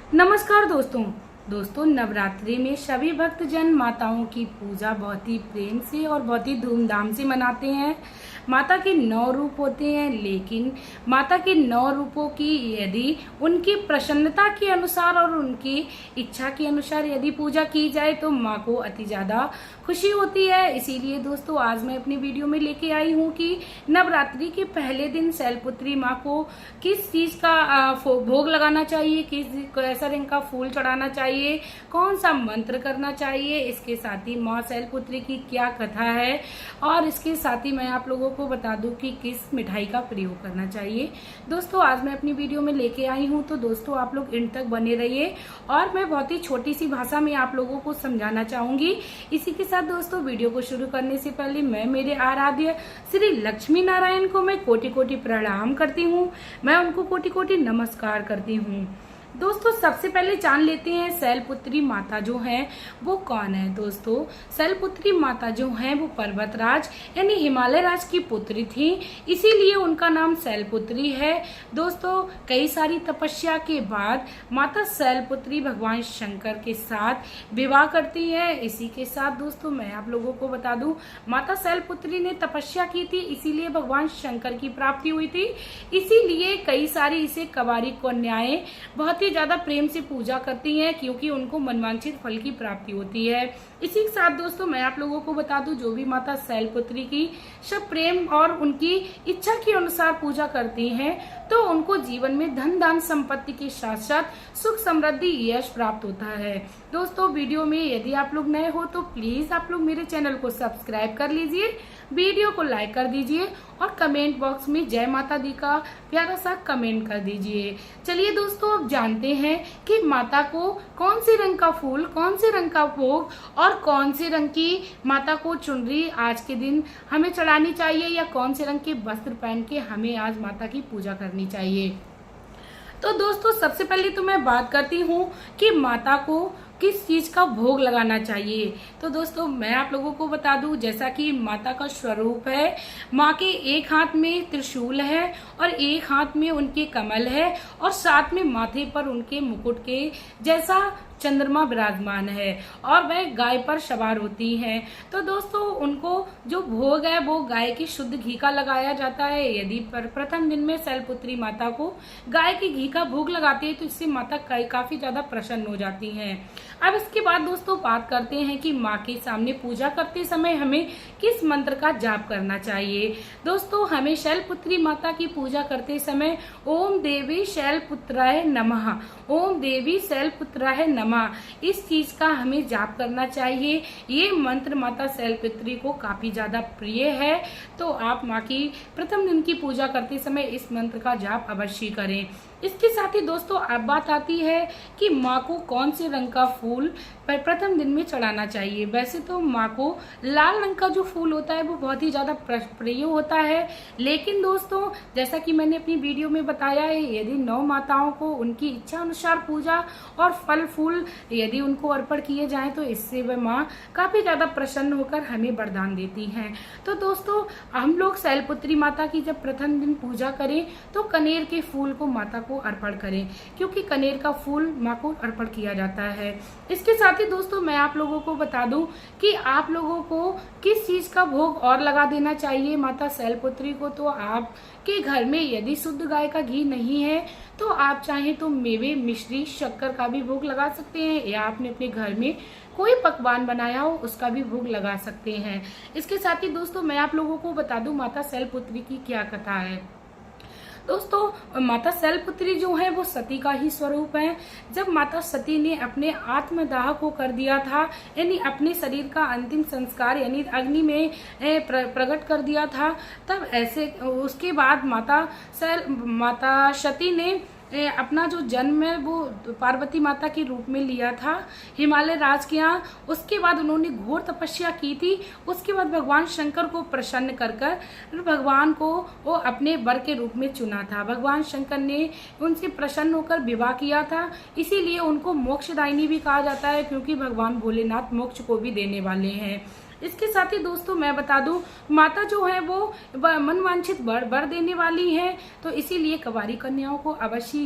नमस्कार दोस्तों नवरात्रि में सभी भक्तजन माताओं की पूजा बहुत ही प्रेम से और बहुत ही धूमधाम से मनाते हैं। माता के 9 रूप होते हैं, लेकिन माता के 9 रूपों की यदि उनकी प्रसन्नता के अनुसार और उनकी इच्छा के अनुसार यदि पूजा की जाए तो माँ को अति ज्यादा खुशी होती है। इसीलिए दोस्तों आज मैं अपनी वीडियो में लेके आई हूँ कि नवरात्रि के पहले दिन शैलपुत्री माँ को किस चीज का भोग लगाना चाहिए, कैसा रंग का फूल चढ़ाना चाहिए, कौन सा मंत्र करना चाहिए, इसके साथ ही माँ शैलपुत्री की क्या कथा है और इसके साथ ही मैं आप लोगों को बता दूं कि किस मिठाई का प्रयोग करना चाहिए। दोस्तों आज मैं अपनी वीडियो में लेके आई हूँ, तो दोस्तों आप लोग इन तक बने रहिए और मैं बहुत ही छोटी सी भाषा में आप लोगों को समझाना चाहूंगी। इसी के साथ दोस्तों वीडियो को शुरू करने से पहले मैं मेरे आराध्य श्री लक्ष्मी नारायण को मैं कोटि कोटि प्रणाम करती हूँ, मैं उनको कोटि कोटि नमस्कार करती हूँ। दोस्तों सबसे पहले जान लेते हैं शैलपुत्री माता जो है वो कौन है। दोस्तों शैलपुत्री माता जो है वो पर्वतराज यानी हिमालय राज की पुत्री थी, इसीलिए उनका नाम शैलपुत्री है। दोस्तों कई सारी तपस्या के बाद माता शैलपुत्री भगवान शंकर के साथ विवाह करती है। इसी के साथ दोस्तों मैं आप लोगों को बता दूं, माता शैलपुत्री ने तपस्या की थी, इसीलिए भगवान शंकर की प्राप्ति हुई थी। इसीलिए कई सारी इसे कवारी कन्याएं बहुत ही ज्यादा प्रेम से पूजा करती हैं, क्योंकि उनको मनवांछित फल की प्राप्ति होती है। इसी के साथ दोस्तों मैं आप लोगों को बता दूं, जो भी माता शैलपुत्री की सब प्रेम और उनकी इच्छा के अनुसार पूजा करती हैं तो उनको जीवन में धन दान संपत्ति के साथ साथ सुख समृद्धि यश प्राप्त होता है। दोस्तों वीडियो में यदि आप लोग नए हो तो प्लीज आप लोग मेरे चैनल को सब्सक्राइब कर लीजिए, वीडियो को लाइक कर दीजिए और कमेंट बॉक्स में जय माता दी का प्यारा सा कमेंट कर दीजिए। चलिए दोस्तों अब जानते हैं कि माता को कौन से रंग का फूल, कौन से रंग का भोग और कौन से रंग की माता को चुनरी आज के दिन हमें चढ़ानी चाहिए या कौन से रंग के वस्त्र पहन के हमें आज माता की पूजा करनी चाहिए। तो दोस्तों सबसे पहले तो मैं बात करती हूँ कि माता को किस चीज का भोग लगाना चाहिए। तो दोस्तों मैं आप लोगों को बता दूं, जैसा कि माता का स्वरूप है, माँ के एक हाथ में त्रिशूल है और एक हाथ में उनके कमल है और साथ में माथे पर उनके मुकुट के जैसा चंद्रमा विराजमान है और वह गाय पर सवार होती हैं। तो दोस्तों उनको जो भोग है वो गाय के शुद्ध घी का लगाया जाता है। यदि प्रथम दिन में शैलपुत्री माता को गाय के घी का भोग लगाते हैं तो इससे माता काफी ज्यादा प्रसन्न हो जाती हैं। अब इसके बाद दोस्तों बात करते हैं कि माँ के सामने पूजा करते समय हमें किस मंत्र का जाप करना चाहिए। दोस्तों हमें शैलपुत्री माता की पूजा करते समय ओम देवी शैलपुत्राय नमः, ओम देवी शैलपुत्राय नमः, इस चीज का हमें जाप करना चाहिए। ये मंत्र माता शैलपुत्री को काफी ज्यादा प्रिय है, तो आप माँ की प्रथम दिन की पूजा करते समय इस मंत्र का जाप अवश्य करें। इसके साथ ही दोस्तों अब बात आती है कि माँ को कौन से रंग का फूल प्रथम दिन में चढ़ाना चाहिए। वैसे तो माँ को लाल रंग का जो फूल होता है वो बहुत ही ज्यादा प्रिय होता है, लेकिन दोस्तों जैसा कि मैंने अपनी वीडियो में बताया है, यदि 9 माताओं को उनकी इच्छा अनुसार पूजा और फल फूल यदि उनको अर्पण किए जाएं तो इससे वह माँ काफी ज्यादा प्रसन्न होकर हमें वरदान देती हैं। तो दोस्तों हम लोग शैलपुत्री माता की जब प्रथम दिन पूजा करें तो कनेर के फूल को माता को अर्पण करें, क्योंकि कनेर का फूल माँ को अर्पण किया जाता है। इसके साथ ही दोस्तों मैं आप लोगों को बता दूं कि आप लोगों को किस चीज का भोग और लगा देना चाहिए माता शैलपुत्री को। तो आपके घर में यदि शुद्ध गाय का घी नहीं है तो आप चाहें तो मेवे, मिश्री, शक्कर का भी भोग लगा सकते हैं, या आपने अपने घर में कोई पकवान बनाया हो उसका भी भोग लगा सकते हैं। इसके साथ ही दोस्तों मैं आप लोगों को बता दूं माता शैलपुत्री की क्या कथा है। दोस्तों माता शैलपुत्री जो है वो सती का ही स्वरूप है। जब माता सती ने अपने आत्मदाह को कर दिया था, यानी अपने शरीर का अंतिम संस्कार यानी अग्नि में प्रकट कर दिया था, तब ऐसे उसके बाद माता सती ने अपना जो जन्म है वो पार्वती माता के रूप में लिया था हिमालय राज के यहाँ। उसके बाद उन्होंने घोर तपस्या की थी। उसके बाद भगवान शंकर को प्रसन्न कर भगवान को वो अपने वर के रूप में चुना था। भगवान शंकर ने उनसे प्रसन्न होकर विवाह किया था, इसीलिए उनको मोक्षदायिनी भी कहा जाता है, क्योंकि भगवान भोलेनाथ मोक्ष को भी देने वाले हैं। इसके साथ ही दोस्तों मैं बता दूं, माता जो है वो मनवांछित वर देने वाली है, तो इसीलिए कुंवारी कन्याओं को अवश्य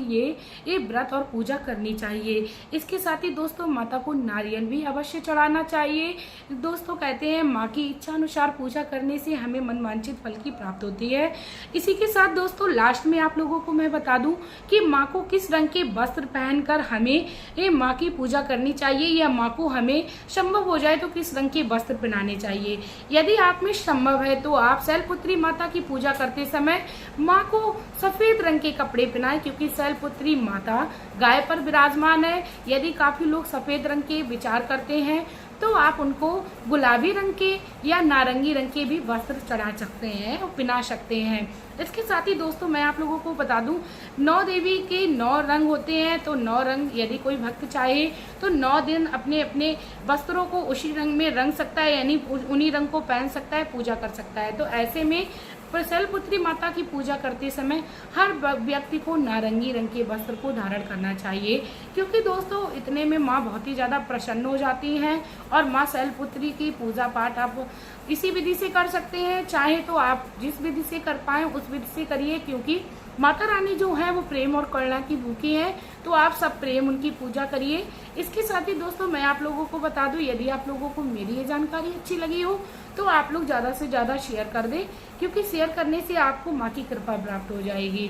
ये व्रत और पूजा करनी चाहिए। इसके साथ ही दोस्तों माता को नारियल भी अवश्य चढ़ाना चाहिए। दोस्तों कहते हैं माँ की इच्छा अनुसार पूजा करने से हमें मनवांछित फल की प्राप्त होती है। इसी के साथ दोस्तों लास्ट में आप लोगों को मैं बता दूं कि माँ को किस रंग के वस्त्र पहनकर हमें माँ की पूजा करनी चाहिए, या माँ को हमें संभव हो जाए तो किस रंग के वस्त्र पहनाने चाहिए। यदि आप में संभव है तो आप शैलपुत्री माता की पूजा करते समय माँ को सफेद रंग के कपड़े पहनाएं, क्योंकि शैलपुत्री माता गाय पर विराजमान है। यदि काफी लोग सफेद रंग के विचार करते हैं तो आप उनको गुलाबी रंग के या नारंगी रंग के भी वस्त्र चढ़ा सकते हैं और पहना सकते हैं। इसके साथ ही दोस्तों मैं आप लोगों को बता दूं, 9 देवी के 9 रंग होते हैं, तो 9 रंग यदि कोई भक्त चाहे तो 9 दिन अपने अपने वस्त्रों को उसी रंग में रंग सकता है, यानी उन्हीं रंग को पहन सकता है, पूजा कर सकता है। तो ऐसे में शैलपुत्री माता की पूजा करते समय हर व्यक्ति को नारंगी रंग के वस्त्र को धारण करना चाहिए, क्योंकि दोस्तों इतने में माँ बहुत ही ज्यादा प्रसन्न हो जाती हैं। और माँ शैलपुत्री की पूजा पाठ आप इसी विधि से कर सकते हैं, चाहे तो आप जिस विधि से कर पाए उस विधि से करिए, क्योंकि माता रानी जो है वो प्रेम और करुणा की भूखी है, तो आप सब प्रेम उनकी पूजा करिए। इसके साथ ही दोस्तों मैं आप लोगों को बता दूं, यदि आप लोगों को मेरी ये जानकारी अच्छी लगी हो तो आप लोग ज्यादा से ज्यादा शेयर कर दें, क्योंकि शेयर करने से आपको माँ की कृपा प्राप्त हो जाएगी।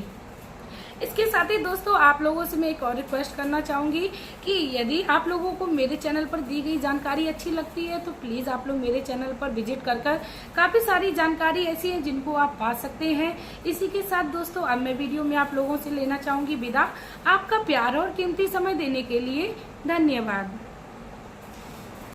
इसके साथ ही दोस्तों आप लोगों से मैं एक और रिक्वेस्ट करना चाहूंगी कि यदि आप लोगों को मेरे चैनल पर दी गई जानकारी अच्छी लगती है तो प्लीज आप लोग मेरे चैनल पर विजिट कर काफी सारी जानकारी ऐसी है जिनको आप पा सकते हैं। इसी के साथ दोस्तों अब मैं वीडियो में आप लोगों से लेना चाहूंगी विदा। आपका प्यार और कीमती समय देने के लिए धन्यवाद।